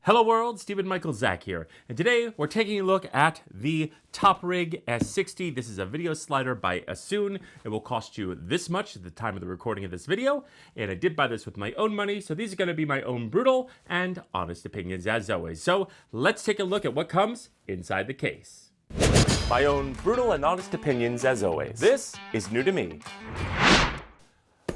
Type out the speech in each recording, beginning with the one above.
Hello world, Stephen Michael Zach here, and today we're taking a look at the Toprig S60. This is a video slider by Accsoon. It will cost you this much at the time of the recording of this video, and I did buy this with my own money, so these are going to be my own brutal and honest opinions as always. So let's take a look at what comes inside the case. My own brutal and honest opinions as always. This is new to me.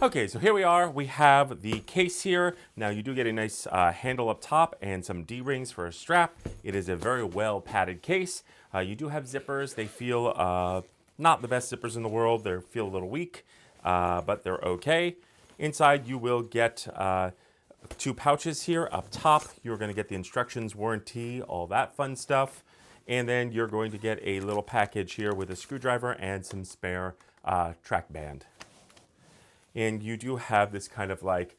Okay, so here we are. We have the case here. Now you do get a nice handle up top and some D-rings for a strap. It is a very well padded case. You do have zippers. They feel not the best zippers in the world. They feel a little weak, but they're okay. Inside you will get two pouches here. Up top, you're going to get the instructions, warranty, all that fun stuff. And then you're going to get a little package here with a screwdriver and some spare track band. And you do have this kind of like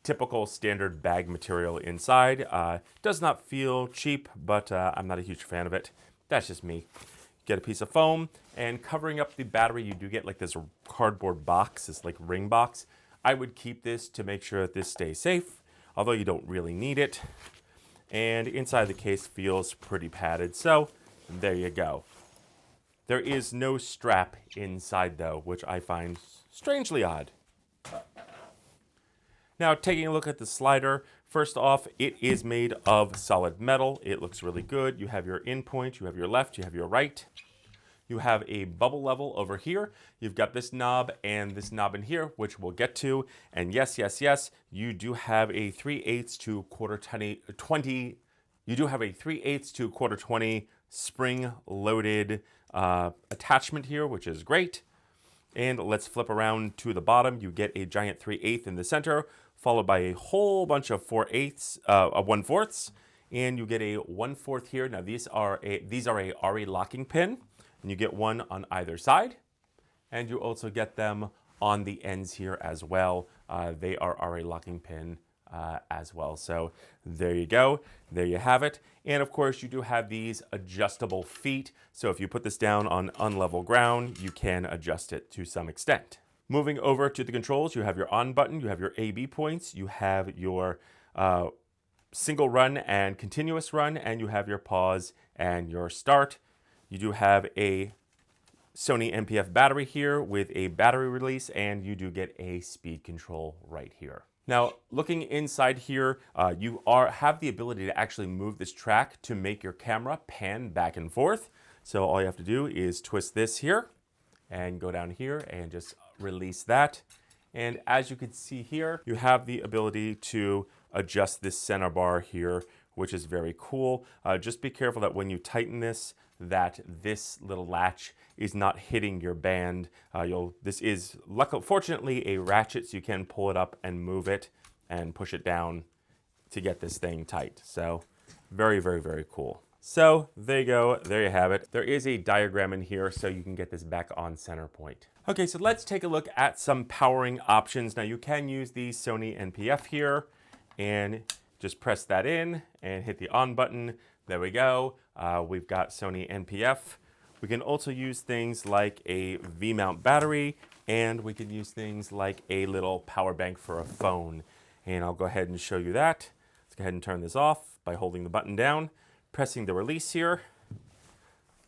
typical standard bag material inside. Does not feel cheap, but I'm not a huge fan of it. That's just me. Get a piece of foam, and covering up the battery, you do get like this cardboard box, this like ring box. I would keep this to make sure that this stays safe, although you don't really need it. And inside the case feels pretty padded, so there you go. There is no strap inside though, which I find strangely odd. Now, taking a look at the slider, first off, it is made of solid metal. It looks really good. You have your in point, you have your left, you have your right. You have a bubble level over here. You've got this knob and this knob in here, which we'll get to. And yes, you do have a 3/8 to quarter 20. You do have a 3/8 to quarter 20 spring-loaded attachment here, which is great. And let's flip around to the bottom. You get a giant 3/8 in the center, followed by a whole bunch of 1/4s, and you get a 1/4 here. Now these are a RE locking pin, and you get one on either side, and you also get them on the ends here as well. They are RE locking pin as well. So there you go. There you have it. And of course, you do have these adjustable feet. So if you put this down on unlevel ground, you can adjust it to some extent. Moving over to the controls, you have your on button, you have your AB points, you have your single run and continuous run, and you have your pause and your start. You do have a Sony NPF battery here with a battery release, and you do get a speed control right here. Now, looking inside here, you have the ability to actually move this track to make your camera pan back and forth. So all you have to do is twist this here and go down here and just release that. And as you can see here, you have the ability to adjust this center bar here, which is very cool. Just be careful that when you tighten this, that this little latch is not hitting your band. This is fortunately a ratchet, so you can pull it up and move it and push it down to get this thing tight. So very, very, very cool. So there you go, there you have it. There is a diagram in here so you can get this back on center point. Okay, so let's take a look at some powering options. Now you can use the Sony NPF here and just press that in and hit the on button. There we go. We've got Sony NPF. We can also use things like a V-mount battery, and we can use things like a little power bank for a phone. And I'll go ahead and show you that. Let's go ahead and turn this off by holding the button down, pressing the release here.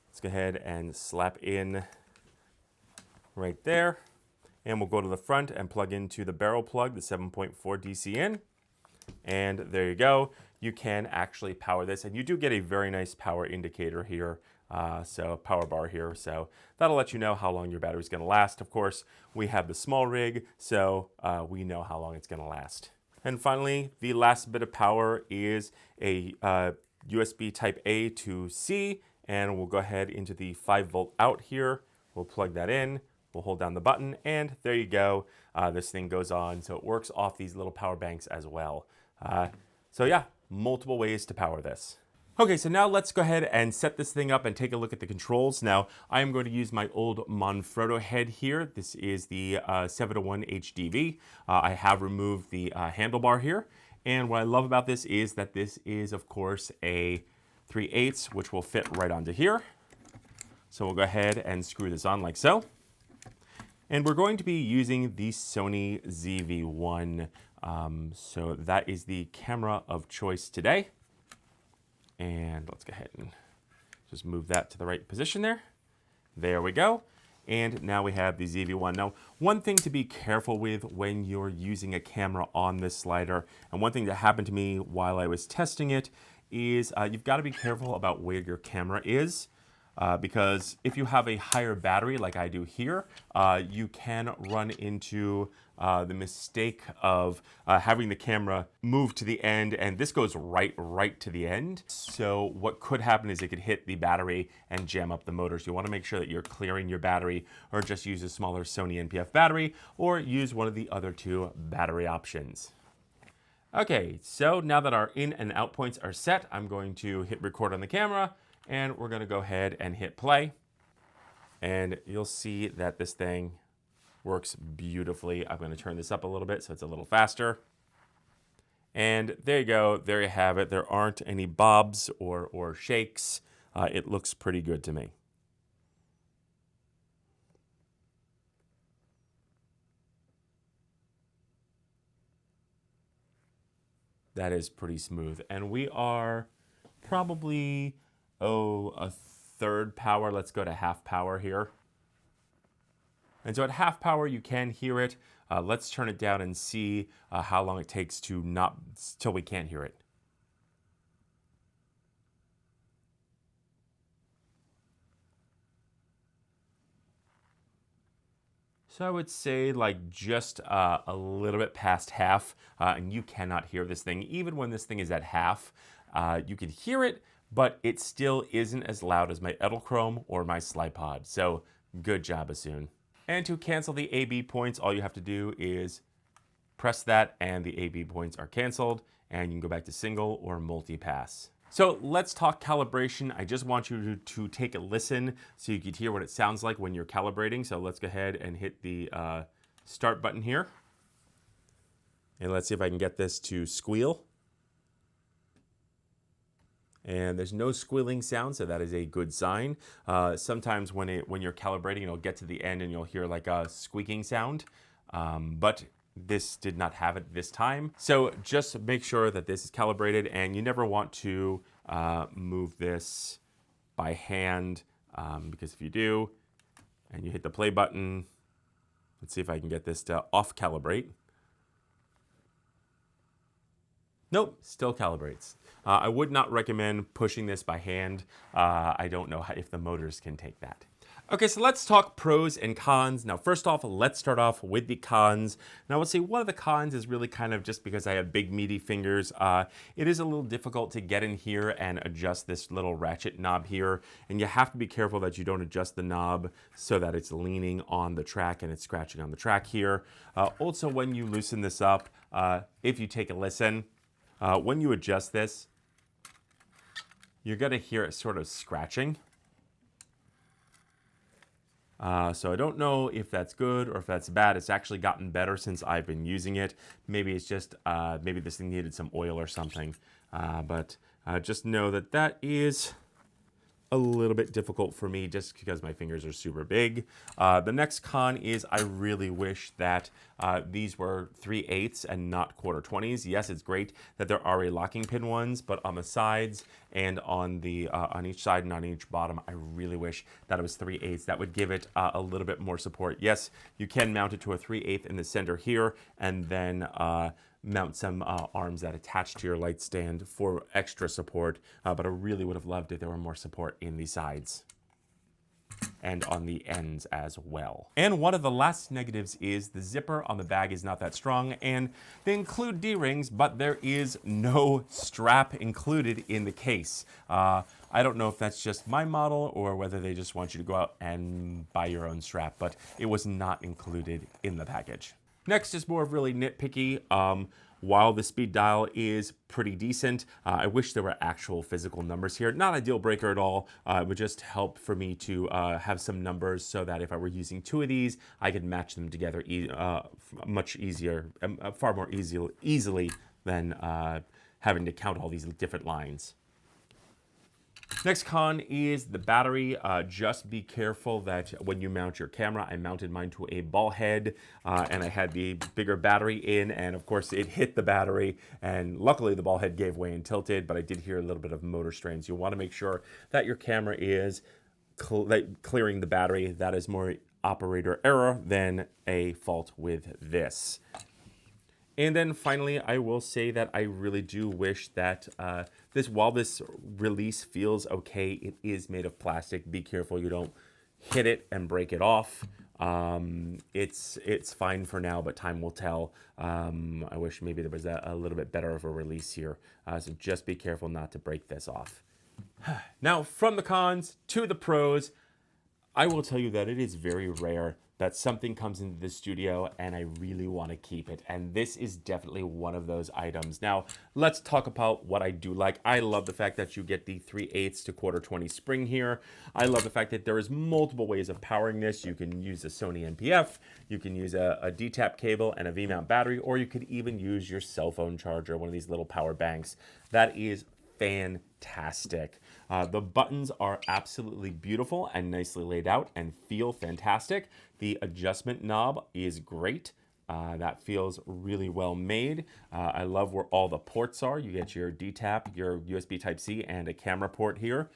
Let's go ahead and slap in right there. And we'll go to the front and plug into the barrel plug, the 7.4 DC in. And there you go. You can actually power this, and you do get a very nice power indicator here, so power bar here, so that'll let you know how long your battery's going to last. Of course, we have the small rig, so we know how long it's going to last. And finally, the last bit of power is a USB type A to C, and we'll go ahead into the 5-volt out here. We'll plug that in. We'll hold down the button, and there you go. This thing goes on, so it works off these little power banks as well. So yeah, multiple ways to power this. Okay, so now let's go ahead and set this thing up and take a look at the controls. Now, I am going to use my old Manfrotto head here. This is the 701 HDV. I have removed the handlebar here. And what I love about this is that this is, of course, a 3/8, which will fit right onto here. So we'll go ahead and screw this on like so. And we're going to be using the Sony ZV-1 So that is the camera of choice today. And let's go ahead and just move that to the right position there. There we go. And now we have the ZV-1. Now, one thing to be careful with when you're using a camera on this slider, and one thing that happened to me while I was testing it, is you've got to be careful about where your camera is. Because if you have a higher battery like I do here, you can run into the mistake of having the camera move to the end, and this goes right to the end. So what could happen is it could hit the battery and jam up the motor. So you want to make sure that you're clearing your battery, or just use a smaller Sony NPF battery, or use one of the other two battery options. Okay, so now that our in and out points are set, I'm going to hit record on the camera, and we're going to go ahead and hit play. And you'll see that this thing works beautifully. I'm going to turn this up a little bit so it's a little faster. And there you go. There you have it. There aren't any bobs or shakes. It looks pretty good to me. That is pretty smooth. And we are probably, a third power. Let's go to half power here. And so at half power, you can hear it. Let's turn it down and see how long it takes till we can't hear it. So I would say like just a little bit past half, and you cannot hear this thing. Even when this thing is at half, you can hear it, but it still isn't as loud as my Edelchrome or my Slipod. So good job, Accsoon. And to cancel the AB points, all you have to do is press that and the AB points are canceled, and you can go back to single or multi-pass. So let's talk calibration. I just want you to take a listen so you can hear what it sounds like when you're calibrating. So let's go ahead and hit the start button here. And let's see if I can get this to squeal. And there's no squealing sound, so that is a good sign. Sometimes when you're calibrating, it'll get to the end and you'll hear like a squeaking sound, but this did not have it this time. So just make sure that this is calibrated, and you never want to move this by hand, because if you do, and you hit the play button, let's see if I can get this to off calibrate. Nope, still calibrates. I would not recommend pushing this by hand. I don't know if the motors can take that. Okay, so let's talk pros and cons. Now, first off, let's start off with the cons. Now, I would say one of the cons is really kind of just because I have big, meaty fingers. It is a little difficult to get in here and adjust this little ratchet knob here. And you have to be careful that you don't adjust the knob so that it's leaning on the track and it's scratching on the track here. Also, when you loosen this up, if you take a listen, when you adjust this, you're going to hear it sort of scratching. So I don't know if that's good or if that's bad. It's actually gotten better since I've been using it. Maybe it's just, maybe this thing needed some oil or something. But just know that that is a little bit difficult for me just because my fingers are super big. The next con is I really wish that these were 3/8 and not 1/4-20s. Yes, it's great that there are a locking pin ones, but on the sides and on the on each side and on each bottom, I really wish that it was 3/8. That would give it a little bit more support. Yes, you can mount it to a 3/8 in the center here, and then mount some arms that attach to your light stand for extra support, but I really would have loved if there were more support in the sides and on the ends as well. And one of the last negatives is the zipper on the bag is not that strong, and they include D-rings, but there is no strap included in the case. I don't know if that's just my model or whether they just want you to go out and buy your own strap, but it was not included in the package. Next is more of really nitpicky. While the speed dial is pretty decent, I wish there were actual physical numbers here. Not a deal breaker at all. It would just help for me to have some numbers so that if I were using two of these, I could match them together much easier, far more easily than having to count all these different lines. Next con is the battery. Just be careful that when you mount your camera, I mounted mine to a ball head and I had the bigger battery in, and of course it hit the battery, and luckily the ball head gave way and tilted, but I did hear a little bit of motor strains. You want to make sure that your camera is clearing the battery. That is more operator error than a fault with this. And then finally, I will say that I really do wish that while this release feels okay, it is made of plastic. Be careful you don't hit it and break it off. It's fine for now, but time will tell. I wish maybe there was a little bit better of a release here. So just be careful not to break this off. Now, from the cons to the pros, I will tell you that it is very rare that something comes into the studio and I really want to keep it. And this is definitely one of those items. Now, let's talk about what I do like. I love the fact that you get the 3/8 to 1/4 spring here. I love the fact that there is multiple ways of powering this. You can use a Sony NPF, you can use a D-tap cable and a V-mount battery, or you could even use your cell phone charger, one of these little power banks. That is fantastic. The buttons are absolutely beautiful and nicely laid out and feel fantastic. The adjustment knob is great. That feels really well made. I love where all the ports are. You get your D-tap, your USB Type-C, and a camera port here.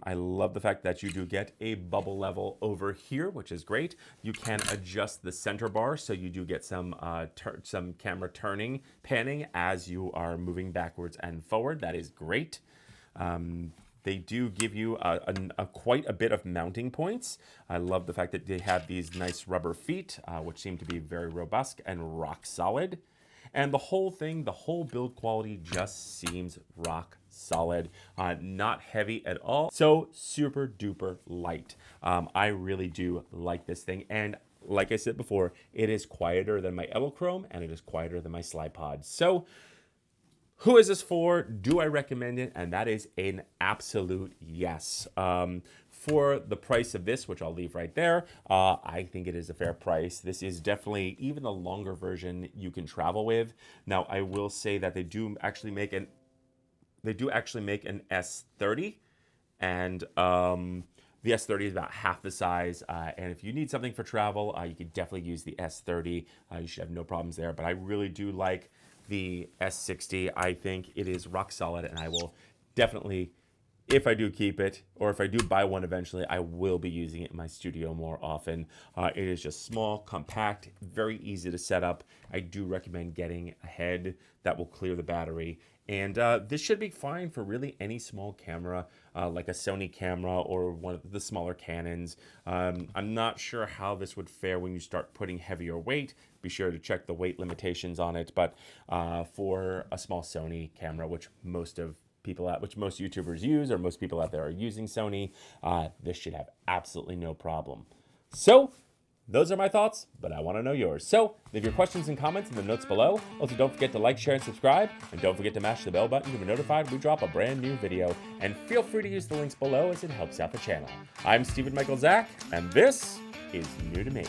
I love the fact that you do get a bubble level over here, which is great. You can adjust the center bar, so you do get some camera panning as you are moving backwards and forward. That is great. They do give you quite a bit of mounting points. I love the fact that they have these nice rubber feet, which seem to be very robust and rock solid. And the whole thing, the whole build quality just seems rock solid, not heavy at all. So super duper light. I really do like this thing. And like I said before, it is quieter than my Evolchrome and it is quieter than my SlidePod. So who is this for? Do I recommend it? And that is an absolute yes. For the price of this, which I'll leave right there, I think it is a fair price. This is definitely even the longer version you can travel with. Now, I will say that they do actually make an S30, and the S30 is about half the size. And if you need something for travel, you could definitely use the S30. You should have no problems there. But I really do like the S60. I think it is rock solid, and I will definitely, if I do keep it, or if I do buy one eventually, I will be using it in my studio more often. It is just small, compact, very easy to set up. I do recommend getting a head that will clear the battery. And this should be fine for really any small camera, like a Sony camera or one of the smaller Canons. I'm not sure how this would fare when you start putting heavier weight. Be sure to check the weight limitations on it. But for a small Sony camera, which most YouTubers use, or most people out there are using Sony, this should have absolutely no problem. So those are my thoughts, but I want to know yours. So leave your questions and comments in the notes below. Also, don't forget to like, share, and subscribe. And don't forget to mash the bell button to be notified when we drop a brand new video. And feel free to use the links below as it helps out the channel. I'm Stephen Michael Zach, and this is new to me.